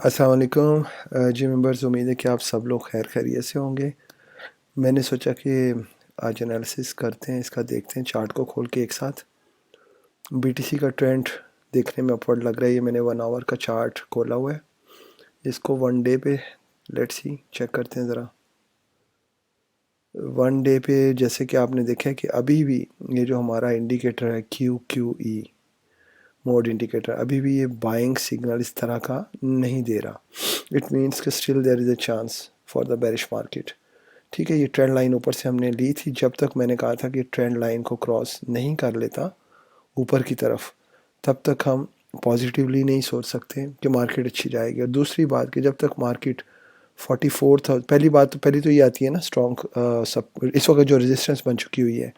अस्सलाम वालेकुम जी मेंबर्स, उम्मीद है कि आप सब लोग खैर खैरियत से होंगे। मैंने सोचा कि आज एनालिसिस करते हैं, इसका देखते हैं चार्ट को खोल के एक साथ। बीटीसी का ट्रेंड देखने में अपवर्ड लग रहा है। ये मैंने 1 आवर का चार्ट खोला हुआ है, इसको 1 डे पे लेट्स सी चेक करते हैं ज़रा। 1 डे पे जैसे कि आपने देखा है कि अभी भी ये जो हमारा इंडिकेटर है QQE मोड इंडिकेटर, अभी भी ये बाइंग सिग्नल इस तरह का नहीं दे रहा। इट मीन्स कि still there is a chance for the bearish market. ठीक है, ये ट्रेंड लाइन ऊपर से हमने ली थी। जब तक मैंने कहा था कि ट्रेंड लाइन को क्रॉस नहीं कर लेता ऊपर की तरफ, तब तक हम पॉजिटिवली नहीं सोच सकते कि मार्केट अच्छी जाएगी। और दूसरी बात कि जब तक मार्केट 44,000, पहली तो ये आती है ना स्ट्रॉन्ग सब इस वक्त जो रेजिस्टेंस बन चुकी हुई है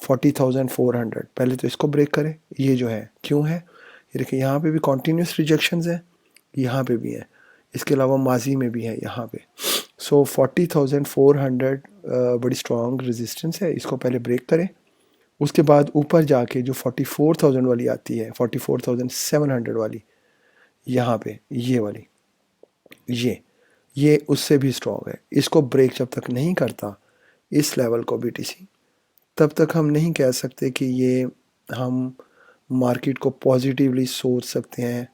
40,400, पहले तो इसको ब्रेक करे। ये जो है क्यों है, ये देखिए यहाँ पे भी कॉन्टीन्यूस रिजेक्शंस है, यहाँ पे भी है, इसके अलावा माजी में भी है यहाँ पे। सो 40,400 बड़ी स्ट्रॉन्ग रेजिस्टेंस है, इसको पहले ब्रेक करें। उसके बाद ऊपर जाके जो 44,000 वाली आती है, 44,700 वाली यहाँ पे, ये वाली, ये उससे भी स्ट्रॉन्ग है। इसको ब्रेक जब तक नहीं करता इस लेवल को बीटीसी, तब तक हम नहीं कह सकते कि ये हम मार्केट को पॉजिटिवली सोच सकते हैं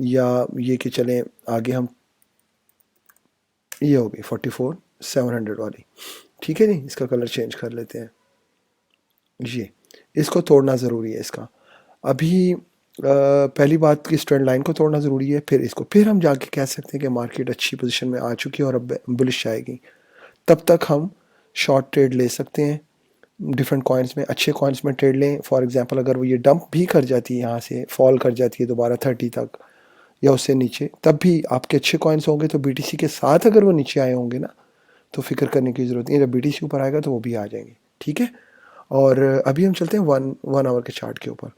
या ये कि चलें आगे हम। ये हो गई 44,700 वाली, ठीक है जी। इसका कलर चेंज कर लेते हैं। ये इसको तोड़ना ज़रूरी है। इसका अभी पहली बात कि इस ट्रेंड लाइन को तोड़ना ज़रूरी है, फिर हम जाके कह सकते हैं कि मार्केट अच्छी पोजीशन में आ चुकी है और अब बुलिश आएगी। तब तक हम शॉर्ट ट्रेड ले सकते हैं डिफरेंट कॉइन्स में, अच्छे कॉइन्स में ट्रेड लें। फॉर एग्जांपल अगर वो ये डंप भी कर जाती है, यहाँ से फॉल कर जाती है दोबारा 30 तक या उससे नीचे, तब भी आपके अच्छे कॉइन्स होंगे। तो बीटीसी के साथ अगर वो नीचे आए होंगे ना, तो फिक्र करने की ज़रूरत नहीं है। जब बीटीसी ऊपर आएगा तो वो भी आ जाएंगे, ठीक है। और अभी हम चलते हैं वन आवर के चार्ट के ऊपर।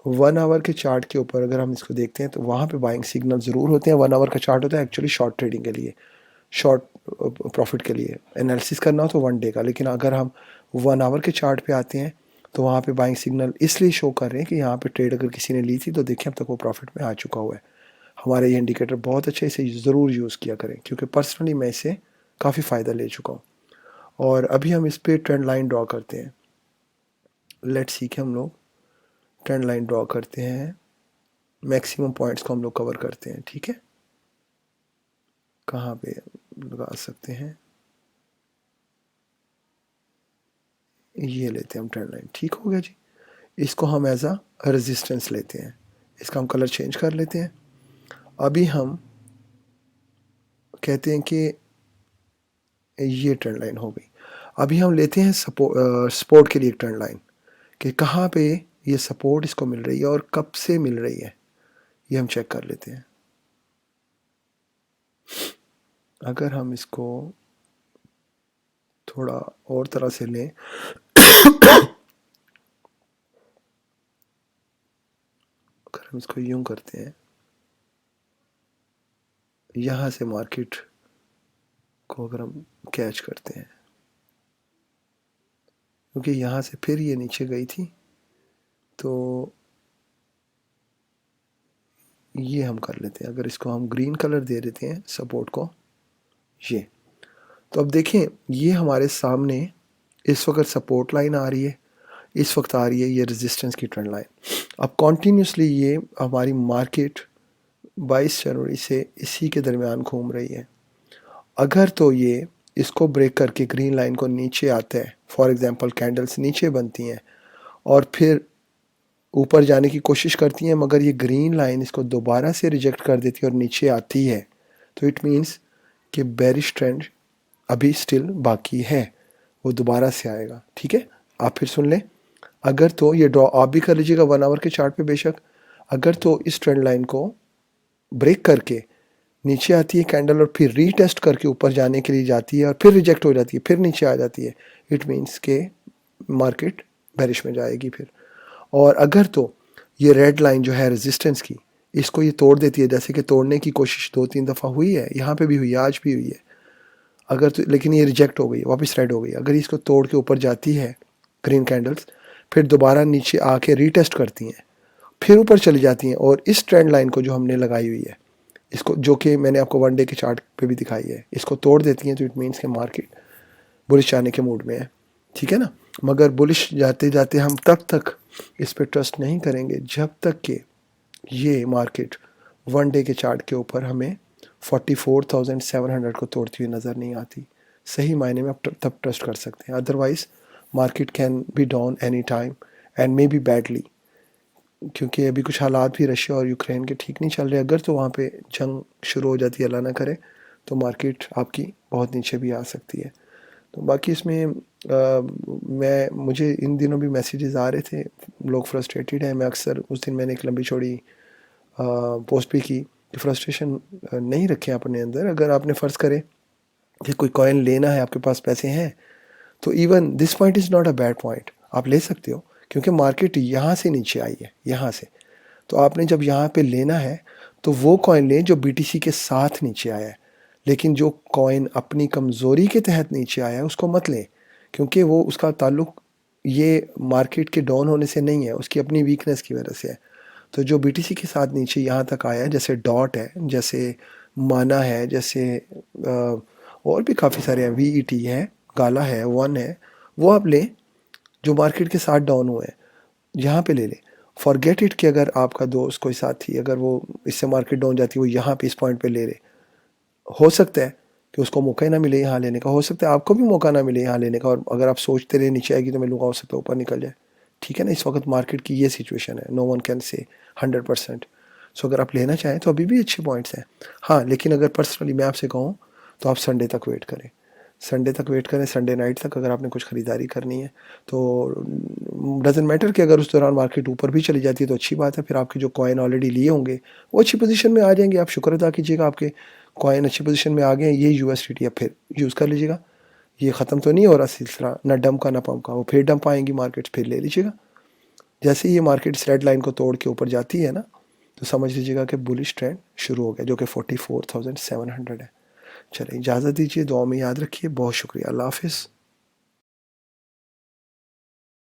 1 आवर के चार्ट के ऊपर अगर हम इसको देखते हैं तो वहाँ पे बाइंग सिग्नल ज़रूर होते हैं। 1 आवर का चार्ट होता है एक्चुअली शॉर्ट ट्रेडिंग के लिए, शॉर्ट प्रॉफिट के लिए एनालिसिस करना हो तो 1 डे का। लेकिन अगर हम 1 आवर के चार्ट पे आते हैं तो वहाँ पे बाइंग सिग्नल इसलिए शो कर रहे हैं कि यहाँ पे ट्रेड अगर किसी ने ली थी तो देखें अब तक वो प्रॉफिट में आ चुका हुआ है। हमारे ये इंडिकेटर बहुत अच्छा, इसे ज़रूर यूज़ किया करें, क्योंकि पर्सनली मैं इससे काफ़ी फ़ायदा ले चुका हूँ। और अभी हम इस पर ट्रेंड लाइन ड्रॉ करते हैं। लेट्स सी कि हम लोग ट्रेंड लाइन ड्रॉ करते हैं, मैक्सिमम पॉइंट्स को हम लोग कवर करते हैं, ठीक है। कहाँ पे लगा सकते हैं, ये लेते हैं हम ट्रेंड लाइन, ठीक हो गया जी। इसको हम एज अ रेजिस्टेंस लेते हैं, इसका हम कलर चेंज कर लेते हैं। अभी हम कहते हैं कि ये ट्रेंड लाइन हो गई। अभी हम लेते हैं सपोर्ट के लिए ट्रेंड लाइन, कि कहाँ पे ये सपोर्ट इसको मिल रही है और कब से मिल रही है, ये हम चेक कर लेते हैं। अगर हम इसको थोड़ा और तरह से लें अगर हम इसको यूं करते हैं, यहाँ से मार्केट को अगर हम कैच करते हैं, क्योंकि यहाँ से फिर ये नीचे गई थी, तो ये हम कर लेते हैं। अगर इसको हम ग्रीन कलर दे देते हैं सपोर्ट को, ये, तो अब देखें ये हमारे सामने इस वक्त सपोर्ट लाइन आ रही है, इस वक्त आ रही है ये रेजिस्टेंस की ट्रेंड लाइन। अब कॉन्टीन्यूसली ये हमारी मार्केट 22 जनवरी से इसी के दरमियान घूम रही है। अगर तो ये इसको ब्रेक करके ग्रीन लाइन को नीचे आता है, फॉर एग्जांपल कैंडल्स नीचे बनती हैं और फिर ऊपर जाने की कोशिश करती हैं, मगर ये ग्रीन लाइन इसको दोबारा से रिजेक्ट कर देती है और नीचे आती है, तो इट मीन्स कि बेरिश ट्रेंड अभी स्टिल बाकी है, वो दोबारा से आएगा, ठीक है। आप फिर सुन लें, अगर तो ये ड्रॉ आप भी कर लीजिएगा 1 आवर के चार्ट पे बेशक। अगर तो इस ट्रेंड लाइन को ब्रेक करके नीचे आती है कैंडल और फिर रीटेस्ट करके ऊपर जाने के लिए जाती है और फिर रिजेक्ट हो जाती है, फिर नीचे आ जाती है, इट मीन्स के मार्केट बेरिश में जाएगी फिर। और अगर तो ये रेड लाइन जो है रेजिस्टेंस की, इसको ये तोड़ देती है, जैसे कि तोड़ने की कोशिश 2-3 दफ़ा हुई है, यहाँ पे भी हुई है, आज भी हुई है। अगर तो लेकिन ये रिजेक्ट हो गई, वापस रेड हो गई। अगर इसको तोड़ के ऊपर जाती है ग्रीन कैंडल्स, फिर दोबारा नीचे आके रीटेस्ट करती हैं, फिर ऊपर चली जाती हैं और इस ट्रेंड लाइन को जो हमने लगाई हुई है इसको, जो कि मैंने आपको वन डे के चार्ट पे भी दिखाई है, इसको तोड़ देती हैं तो इट मीन्स के मार्केट बुलिश जाने के मूड में है, ठीक है ना। मगर बुलिश जाते जाते हम तब तक इस पर ट्रस्ट नहीं करेंगे जब तक कि ये मार्केट वन डे के चार्ट के ऊपर हमें 44,700 को तोड़ती हुई नज़र नहीं आती। सही मायने में आप तब ट्रस्ट कर सकते हैं, otherwise market can be down any time and may be badly, क्योंकि अभी कुछ हालात भी रशिया और यूक्रेन के ठीक नहीं चल रहे। अगर तो वहाँ पे जंग शुरू हो जाती है, अल्लाह ना करे, तो मार्केट आपकी बहुत नीचे भी आ सकती है। तो बाकी इसमें मुझे इन दिनों भी मैसेजेस आ रहे थे, लोग फ्रस्ट्रेटेड हैं। मैं अक्सर, उस दिन मैंने एक लंबी चौड़ी पोस्ट भी की कि फ्रस्ट्रेशन नहीं रखें अपने अंदर। अगर आपने फ़र्ज़ करें कि कोई कॉइन लेना है, आपके पास पैसे हैं, तो even this point is not a bad point, आप ले सकते हो, क्योंकि मार्केट यहाँ से नीचे आई है, यहाँ से। तो आपने जब यहाँ पे लेना है तो वो कॉइन लें जो बीटीसी के साथ नीचे आया है, लेकिन जो कॉइन अपनी कमज़ोरी के तहत नीचे आया है उसको मत लें, क्योंकि वो, उसका ताल्लुक ये मार्केट के डाउन होने से नहीं है, उसकी अपनी वीकनेस की वजह से है। तो जो बीटीसी के साथ नीचे यहाँ तक आया है, जैसे डॉट है, जैसे माना है, जैसे और भी काफ़ी सारे हैं, वीईटी है, गाला है, वन है, वो आप लें जो मार्केट के साथ डाउन हुए हैं, यहाँ पे ले लें। फॉरगेट इट कि अगर आपका दोस्त कोई साथी, अगर वो इससे मार्केट डाउन जाती है, वो यहाँ पे इस पॉइंट पे ले ले, हो सकता है कि उसको मौका ही ना मिले यहाँ लेने का, हो सकता है आपको भी मौका ना मिले यहाँ लेने का, और अगर आप सोचते रहे नीचे आएगी तो मैं लूँगा, हो सकता है ऊपर निकल जाए, ठीक है ना। इस वक्त मार्केट की ये सिचुएशन है, नो वन कैन से 100%। सो अगर आप लेना चाहें तो अभी भी अच्छे पॉइंट्स हैं, हाँ। लेकिन अगर पर्सनली मैं आपसे कहूँ तो आप संडे तक वेट करें, संडे तक वेट करें, संडे नाइट तक अगर आपने कुछ ख़रीदारी करनी है तो। डजेंट मैटर कि अगर उस दौरान मार्केट ऊपर भी चली जाती है तो अच्छी बात है, फिर आपके जो कॉइन ऑलरेडी लिए होंगे वो अच्छी पोजीशन में आ जाएंगे, आप शुक्र अदा कीजिएगा, आपके कॉइन अच्छी पोजीशन में आ गए हैं। ये यूएसडीटी आप फिर यूज़ कर लीजिएगा, ये ख़त्म तो नहीं हो रहा सिलसिला, ना डंप का ना पंप का, वो फिर डंप आएंगी मार्केट, फिर ले लीजिएगा। जैसे ही ये मार्केट इस रेड लाइन को तोड़ के ऊपर जाती है ना, तो समझ लीजिएगा कि बुलिश ट्रेंड शुरू हो गया, जो कि 44,700 है। चलिए, इजाज़त दीजिए, दुआ में याद रखिए, बहुत शुक्रिया, अल्लाह हाफिज़।